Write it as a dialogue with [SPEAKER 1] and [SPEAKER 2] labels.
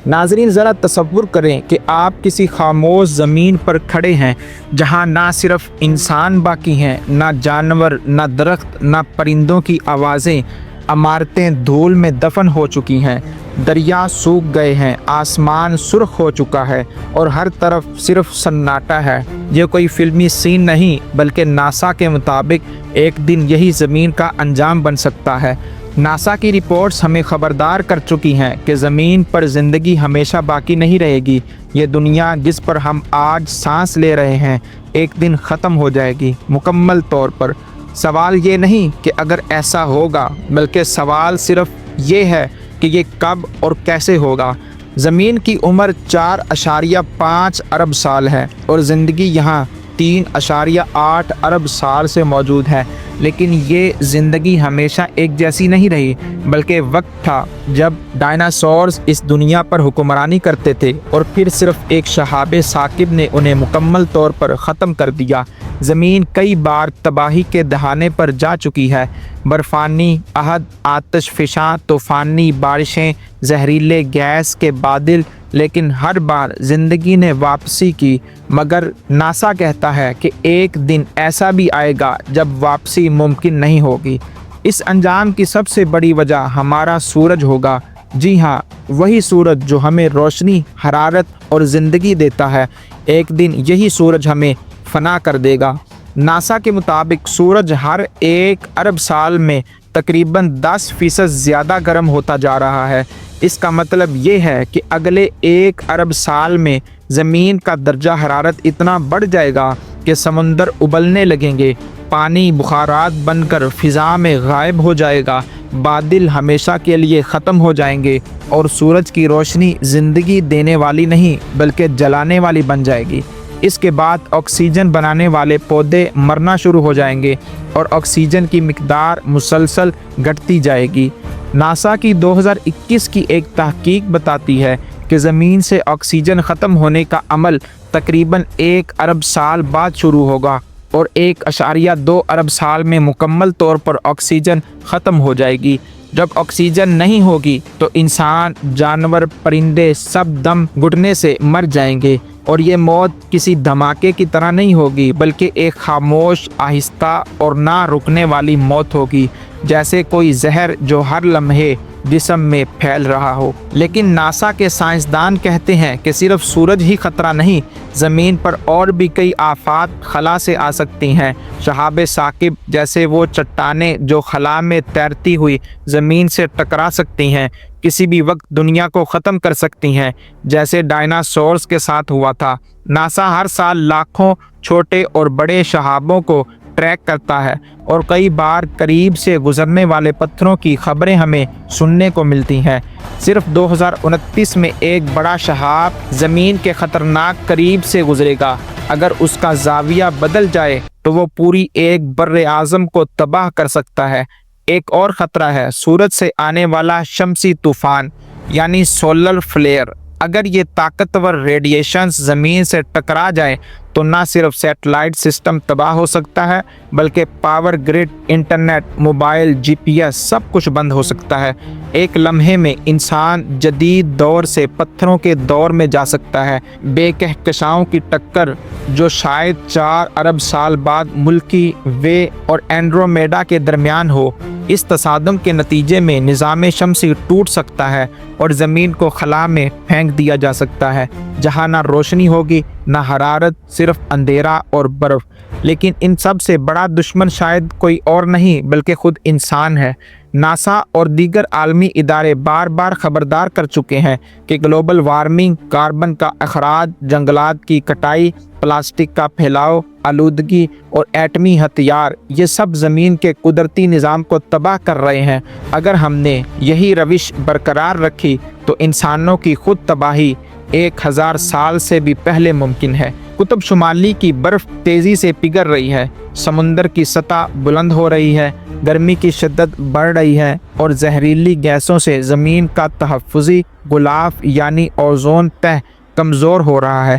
[SPEAKER 1] ناظرین ذرا تصور کریں کہ آپ کسی خاموش زمین پر کھڑے ہیں جہاں نہ صرف انسان باقی ہیں، نہ جانور، نہ درخت، نہ پرندوں کی آوازیں، عمارتیں دھول میں دفن ہو چکی ہیں، دریا سوکھ گئے ہیں، آسمان سرخ ہو چکا ہے اور ہر طرف صرف سناٹا ہے۔ یہ کوئی فلمی سین نہیں بلکہ ناسا کے مطابق ایک دن یہی زمین کا انجام بن سکتا ہے۔ ناسا کی رپورٹس ہمیں خبردار کر چکی ہیں کہ زمین پر زندگی ہمیشہ باقی نہیں رہے گی۔ یہ دنیا جس پر ہم آج سانس لے رہے ہیں ایک دن ختم ہو جائے گی، مکمل طور پر۔ سوال یہ نہیں کہ اگر ایسا ہوگا، بلکہ سوال صرف یہ ہے کہ یہ کب اور کیسے ہوگا۔ زمین کی عمر 4.5 ارب سال ہے اور زندگی یہاں 3.8 ارب سال سے موجود ہے، لیکن یہ زندگی ہمیشہ ایک جیسی نہیں رہی، بلکہ وقت تھا جب ڈائناسورز اس دنیا پر حکمرانی کرتے تھے اور پھر صرف ایک شہاب ثاقب نے انہیں مکمل طور پر ختم کر دیا۔ زمین کئی بار تباہی کے دہانے پر جا چکی ہے، برفانی عہد، آتش فشاں طوفانی بارشیں، زہریلے گیس کے بادل، لیکن ہر بار زندگی نے واپسی کی۔ مگر ناسا کہتا ہے کہ ایک دن ایسا بھی آئے گا جب واپسی ممکن نہیں ہوگی۔ اس انجام کی سب سے بڑی وجہ ہمارا سورج ہوگا۔ جی ہاں، وہی سورج جو ہمیں روشنی، حرارت اور زندگی دیتا ہے، ایک دن یہی سورج ہمیں فنا کر دے گا۔ ناسا کے مطابق سورج ہر 1 ارب سال میں تقریباً 10% زیادہ گرم ہوتا جا رہا ہے۔ اس کا مطلب یہ ہے کہ اگلے 1 ارب سال میں زمین کا درجہ حرارت اتنا بڑھ جائے گا کہ سمندر ابلنے لگیں گے، پانی بخارات بن کر فضا میں غائب ہو جائے گا، بادل ہمیشہ کے لیے ختم ہو جائیں گے اور سورج کی روشنی زندگی دینے والی نہیں بلکہ جلانے والی بن جائے گی۔ اس کے بعد آکسیجن بنانے والے پودے مرنا شروع ہو جائیں گے اور آکسیجن کی مقدار مسلسل گھٹتی جائے گی۔ ناسا کی 2021 کی ایک تحقیق بتاتی ہے کہ زمین سے آکسیجن ختم ہونے کا عمل تقریباً 1 ارب سال بعد شروع ہوگا اور 1.2 ارب سال میں مکمل طور پر آکسیجن ختم ہو جائے گی۔ جب آکسیجن نہیں ہوگی تو انسان، جانور، پرندے سب دم گھٹنے سے مر جائیں گے، اور یہ موت کسی دھماکے کی طرح نہیں ہوگی بلکہ ایک خاموش، آہستہ اور نہ رکنے والی موت ہوگی، جیسے کوئی زہر جو ہر لمحے جسم میں پھیل رہا ہو۔ لیکن ناسا کے سائنسدان کہتے ہیں کہ صرف سورج ہی خطرہ نہیں، زمین پر اور بھی کئی آفات خلا سے آ سکتی ہیں۔ شہاب ثاقب جیسے وہ چٹانیں جو خلا میں تیرتی ہوئی زمین سے ٹکرا سکتی ہیں، کسی بھی وقت دنیا کو ختم کر سکتی ہیں، جیسے ڈائناسورز کے ساتھ ہوا تھا۔ ناسا ہر سال لاکھوں چھوٹے اور بڑے شہابوں کو ٹریک کرتا ہے اور کئی بار قریب سے گزرنے والے پتھروں کی خبریں ہمیں سننے کو ملتی ہیں۔ صرف 2029 میں ایک بڑا شہاب زمین کے خطرناک قریب سے گزرے گا۔ اگر اس کا زاویہ بدل جائے تو وہ پوری ایک بر اعظم کو تباہ کر سکتا ہے۔ ایک اور خطرہ ہے سورج سے آنے والا شمسی طوفان، یعنی سولر فلیئر۔ اگر یہ طاقتور ریڈیشنز زمین سے ٹکرا جائے تو نہ صرف سیٹلائٹ سسٹم تباہ ہو سکتا ہے بلکہ پاور گرڈ، انٹرنیٹ، موبائل، جی پی ایس سب کچھ بند ہو سکتا ہے۔ ایک لمحے میں انسان جدید دور سے پتھروں کے دور میں جا سکتا ہے۔ بے کہکشاؤں کی ٹکر جو شاید 4 ارب سال بعد ملکی وے اور اینڈرومیڈا کے درمیان ہو، اس تصادم کے نتیجے میں نظام شمسی ٹوٹ سکتا ہے اور زمین کو خلا میں پھینک دیا جا سکتا ہے، جہاں نہ روشنی ہوگی نہ حرارت، صرف اندھیرا اور برف۔ لیکن ان سب سے بڑا دشمن شاید کوئی اور نہیں بلکہ خود انسان ہے۔ ناسا اور دیگر عالمی ادارے بار بار خبردار کر چکے ہیں کہ گلوبل وارمنگ، کاربن کا اخراج، جنگلات کی کٹائی، پلاسٹک کا پھیلاؤ، آلودگی اور ایٹمی ہتھیار، یہ سب زمین کے قدرتی نظام کو تباہ کر رہے ہیں۔ اگر ہم نے یہی روش برقرار رکھی تو انسانوں کی خود تباہی 1000 سال سے بھی پہلے ممکن ہے۔ قطب شمالی کی برف تیزی سے پگھل رہی ہے، سمندر کی سطح بلند ہو رہی ہے، گرمی کی شدت بڑھ رہی ہے اور زہریلی گیسوں سے زمین کا تحفظی غلاف یعنی اوزون تہ کمزور ہو رہا ہے۔